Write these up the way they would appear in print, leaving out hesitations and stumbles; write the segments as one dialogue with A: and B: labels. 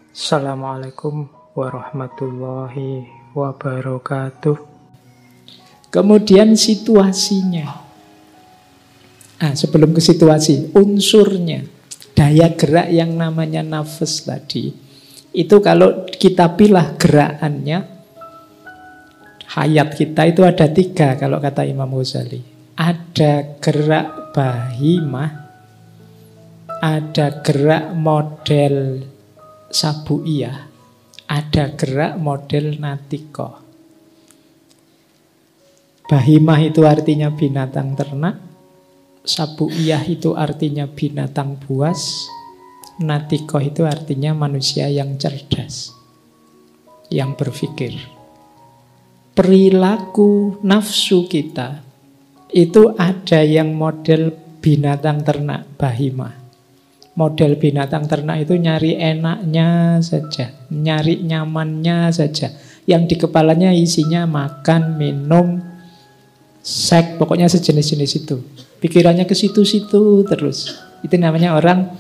A: Assalamualaikum warahmatullahi wabarakatuh. Kemudian situasinya. Sebelum ke situasi, unsurnya, daya gerak yang namanya nafas tadi. Itu kalau kita pilah gerakannya, hayat kita itu ada 3 kalau kata Imam Ghazali. Ada gerak bahimah, ada gerak model sabuiyah, ada gerak model natiko. Bahimah itu artinya binatang ternak, sabuiyah itu artinya binatang buas, natiko itu artinya manusia yang cerdas, yang berpikir. Perilaku nafsu kita itu ada yang model binatang ternak, bahimah. Model binatang ternak itu nyari enaknya saja, nyari nyamannya saja. Yang di kepalanya isinya makan, minum, seks, pokoknya sejenis-jenis itu. Pikirannya ke situ-situ terus. Itu namanya orang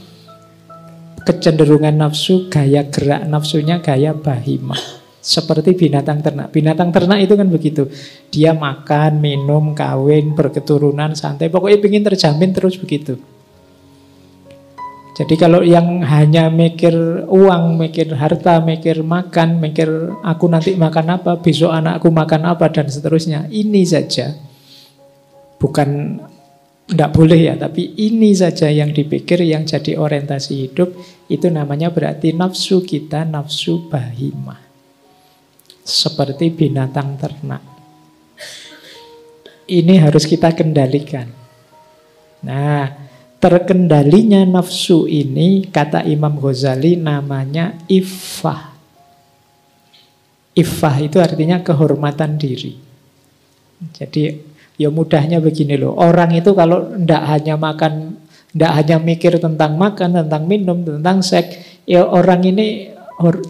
A: kecenderungan nafsu, gaya gerak nafsunya gaya bahimah. Seperti binatang ternak. Binatang ternak itu kan begitu. Dia makan, minum, kawin, berketurunan, santai. Pokoknya ingin terjamin terus begitu. Jadi kalau yang hanya mikir uang, mikir harta, mikir makan, mikir aku nanti makan apa, besok anakku makan apa, dan seterusnya. Ini saja. Bukan, tidak boleh ya, tapi ini saja yang dipikir, yang jadi orientasi hidup. Itu namanya berarti nafsu kita, nafsu bahimah. Seperti binatang ternak. Ini harus kita kendalikan. Nah, terkendalinya nafsu ini, kata Imam Ghazali, namanya iffah. Iffah itu artinya kehormatan diri. Jadi, ya mudahnya begini loh. Orang itu kalau tidak hanya makan, tidak hanya mikir tentang makan, tentang minum, tentang seks, ya orang ini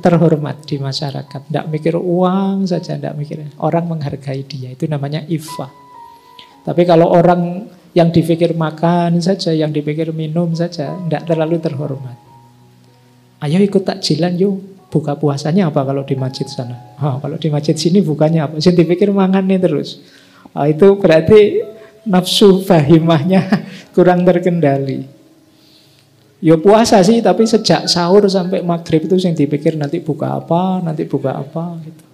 A: terhormat di masyarakat. Tidak mikir uang saja, tidak mikir. Orang menghargai dia, itu namanya iffah. Tapi kalau orang yang dipikir makan saja, yang dipikir minum saja, tidak terlalu terhormat. Ayo ikut takjilan yuk. Buka puasanya apa kalau di masjid sana? Kalau di masjid sini bukannya apa? Sini dipikir mangan nih terus. Itu berarti nafsu bahimahnya kurang terkendali. Ya puasa sih, tapi sejak sahur sampai maghrib itu yang dipikir nanti buka apa gitu.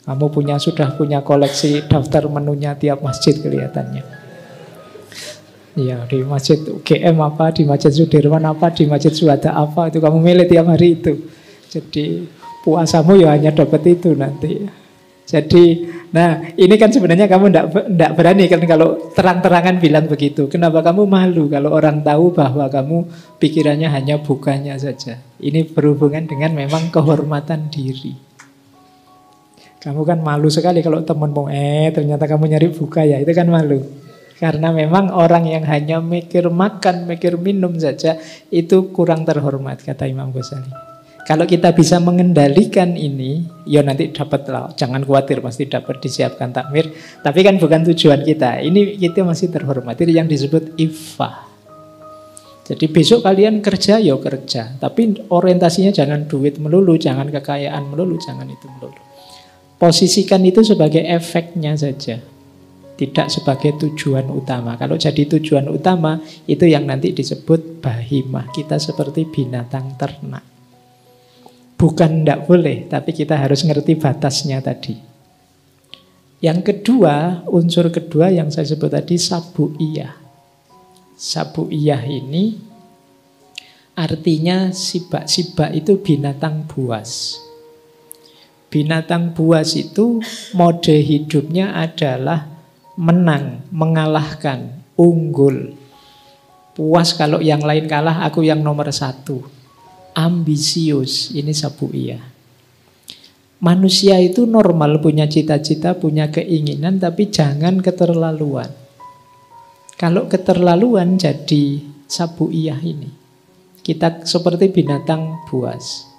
A: Kamu sudah punya koleksi daftar menunya tiap masjid kelihatannya. Ya, di masjid UGM apa, di masjid Sudirman apa, di masjid Suhada apa, itu kamu milih tiap hari itu. Jadi puasamu ya hanya dapat itu nanti. Jadi, nah ini kan sebenarnya kamu tidak berani kan kalau terang-terangan bilang begitu. Kenapa kamu malu kalau orang tahu bahwa kamu pikirannya hanya bukanya saja. Ini berhubungan dengan memang kehormatan diri. Kamu kan malu sekali kalau temanmu, ternyata kamu nyari buka ya, itu kan malu. Karena memang orang yang hanya mikir makan, mikir minum saja, itu kurang terhormat, kata Imam Ghazali. Kalau kita bisa mengendalikan ini, ya nanti dapat lah. Jangan khawatir, pasti dapat disiapkan takmir. Tapi kan bukan tujuan kita. Ini kita masih terhormat. Itu yang disebut iffah. Jadi besok kalian kerja, ya kerja. Tapi orientasinya jangan duit melulu, jangan kekayaan melulu, jangan itu melulu. Posisikan itu sebagai efeknya saja. Tidak sebagai tujuan utama. Kalau jadi tujuan utama, itu yang nanti disebut bahimah. Kita seperti binatang ternak. Bukan tidak boleh, tapi kita harus ngerti batasnya tadi. Yang kedua, unsur kedua yang saya sebut tadi, sabuiyah. Sabuiyah ini artinya sibak-sibak itu binatang buas. Binatang buas itu mode hidupnya adalah menang, mengalahkan, unggul. Puas kalau yang lain kalah, aku yang nomor 1. Ambisius, ini sabuiyah. Manusia itu normal, punya cita-cita, punya keinginan, tapi jangan keterlaluan. Kalau keterlaluan jadi sabuiyah ini. Kita seperti binatang buas.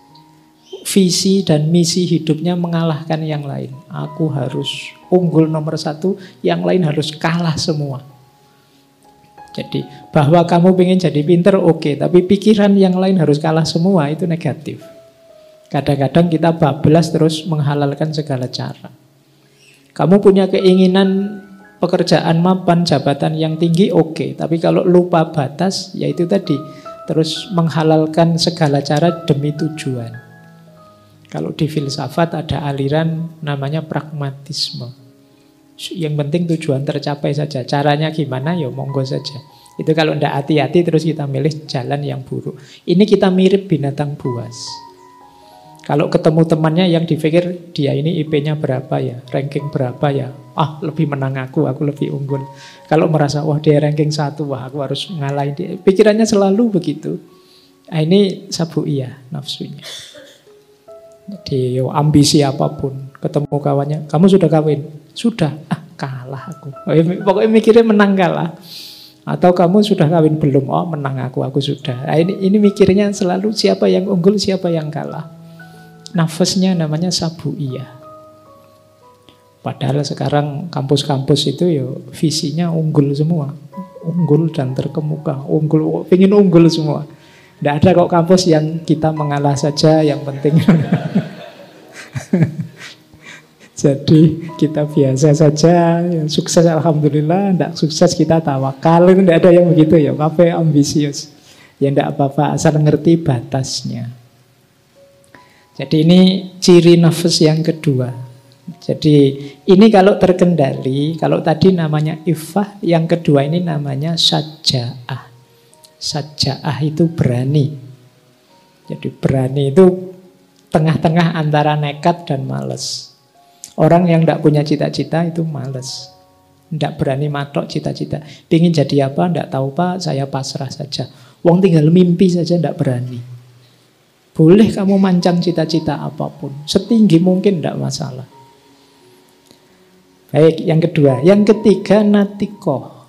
A: Visi dan misi hidupnya mengalahkan yang lain. Aku harus unggul nomor 1, yang lain harus kalah semua. Jadi bahwa kamu pengen jadi pinter oke, tapi pikiran yang lain harus kalah semua itu negatif. Kadang-kadang kita bablas terus menghalalkan segala cara. Kamu punya keinginan pekerjaan mapan, jabatan yang tinggi, oke. Tapi kalau lupa batas, ya itu tadi, terus menghalalkan segala cara demi tujuan. Kalau di filsafat ada aliran namanya pragmatisme. Yang penting tujuan tercapai saja. Caranya gimana, ya monggo saja. Itu kalau tidak hati-hati terus kita milih jalan yang buruk. Ini kita mirip binatang buas. Kalau ketemu temannya yang dipikir dia ini IP-nya berapa ya, ranking berapa ya, lebih menang aku lebih unggul. Kalau merasa wah dia ranking 1, wah aku harus ngalahin dia. Pikirannya selalu begitu. Nah, ini sabuiyah nafsunya. Jadi ambisi apapun, ketemu kawannya, kamu sudah kawin? Sudah, kalah aku. Pokoknya mikirnya menang kalah. Atau kamu sudah kawin belum? Oh menang aku sudah. Nah, ini mikirnya selalu siapa yang unggul, siapa yang kalah. Nafasnya namanya sabuiyah. Padahal sekarang kampus-kampus itu ya visinya unggul semua. Unggul dan terkemuka. Unggul, pengen unggul semua. Tidak ada kok kampus yang kita mengalah saja, yang penting. Jadi kita biasa saja, ya, sukses alhamdulillah, tidak sukses kita tawakal. Itu tidak ada yang begitu ya, apa ambisius. Ya tidak apa-apa, asal ngerti batasnya. Jadi ini ciri nafas yang kedua. Jadi ini kalau terkendali, kalau tadi namanya iffah, yang kedua ini namanya syaja'ah. Syaja'ah itu berani. Jadi berani itu tengah-tengah antara nekat dan malas. Orang yang tidak punya cita-cita itu malas. Tidak berani matok cita-cita. Ingin jadi apa, tidak tahu Pak, saya pasrah saja. Wong tinggal mimpi saja tidak berani. Boleh kamu mancang cita-cita apapun, setinggi mungkin tidak masalah. Baik, yang kedua. Yang ketiga natikoh.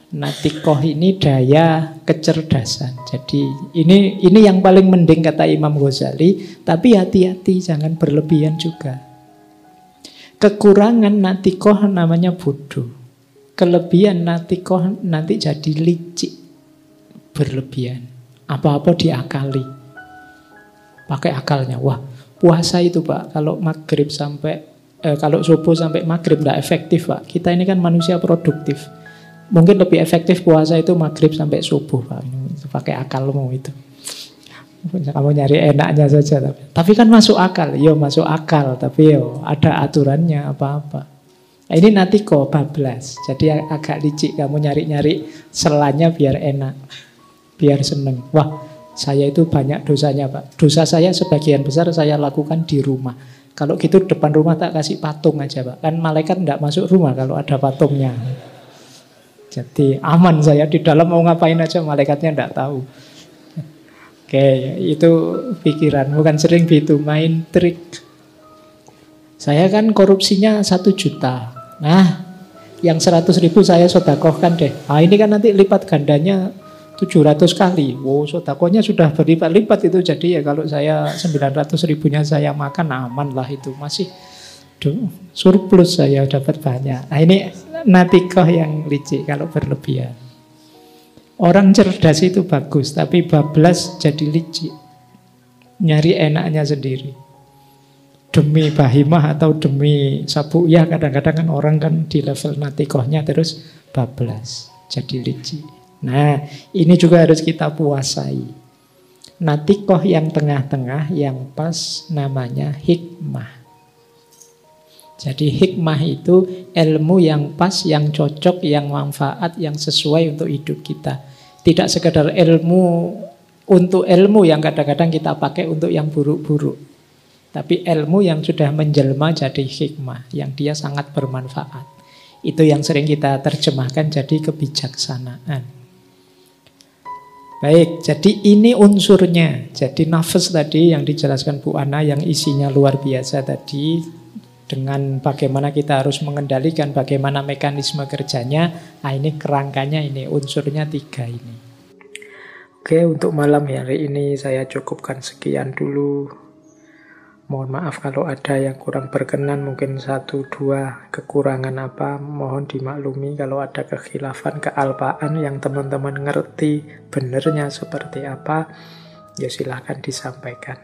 A: Natikoh ini daya kecerdasan. Jadi ini yang paling mending kata Imam Ghazali. Tapi hati-hati, jangan berlebihan juga. Kekurangan natikoh namanya bodoh. Kelebihan natikoh nanti jadi licik. Berlebihan. Apa-apa diakali. Pakai akalnya. Wah, puasa itu Pak, kalau maghrib sampai kalau subuh sampai maghrib tidak efektif Pak. Kita ini kan manusia produktif. Mungkin lebih efektif puasa itu maghrib sampai subuh Pak. Pakai akalmu itu. Kamu nyari enaknya saja. Tapi kan masuk akal. Yo masuk akal, tapi yo ada aturannya apa-apa. Nah, ini natiko bablas. Jadi agak licik. Kamu nyari-nyari selanya biar enak, biar seneng. Wah, saya itu banyak dosanya Pak. Dosa saya sebagian besar saya lakukan di rumah. Kalau gitu depan rumah tak kasih patung aja Pak. Kan malaikat tidak masuk rumah kalau ada patungnya. Jadi aman saya di dalam mau ngapain aja malaikatnya tidak tahu. Oke, itu pikiran. Bukan sering gitu, main trik. Saya kan korupsinya 1 juta. Nah, yang 100.000 saya sedekahkan deh. Nah ini kan nanti lipat gandanya 700 kali. Wow, sodakonya sudah berlipat-lipat itu. Jadi ya kalau saya 900.000-nya saya makan, aman lah itu. Masih surplus saya dapat banyak. Nah ini natikoh yang licik kalau berlebihan. Orang cerdas itu bagus, tapi bablas jadi licik. Nyari enaknya sendiri. Demi bahimah atau demi sabuiyah, kadang-kadang kan orang kan di level natikohnya terus bablas, jadi licik. Nah, ini juga harus kita puasai. Natikoh yang tengah-tengah, yang pas namanya hikmah. Jadi hikmah itu ilmu yang pas, yang cocok, yang manfaat, yang sesuai untuk hidup kita. Tidak sekedar ilmu untuk ilmu yang kadang-kadang kita pakai untuk yang buruk-buruk. Tapi ilmu yang sudah menjelma jadi hikmah, yang dia sangat bermanfaat. Itu yang sering kita terjemahkan jadi kebijaksanaan. Baik, jadi ini unsurnya. Jadi nafas tadi yang dijelaskan Bu Ana yang isinya luar biasa tadi, dengan bagaimana kita harus mengendalikan, bagaimana mekanisme kerjanya. Nah ini kerangkanya, ini unsurnya 3 ini. Oke, untuk malam hari ini saya cukupkan sekian dulu. Mohon maaf kalau ada yang kurang berkenan, mungkin 1-2 kekurangan apa, mohon dimaklumi. Kalau ada kekhilafan, kealpaan yang teman-teman ngerti benernya seperti apa, ya silahkan disampaikan.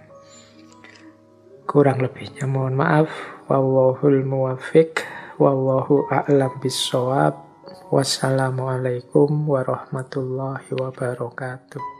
A: Kurang lebihnya mohon maaf. Wallahul muwaffiq. Wallahu a'lam bissawab. Wassalamualaikum warahmatullahi wabarakatuh.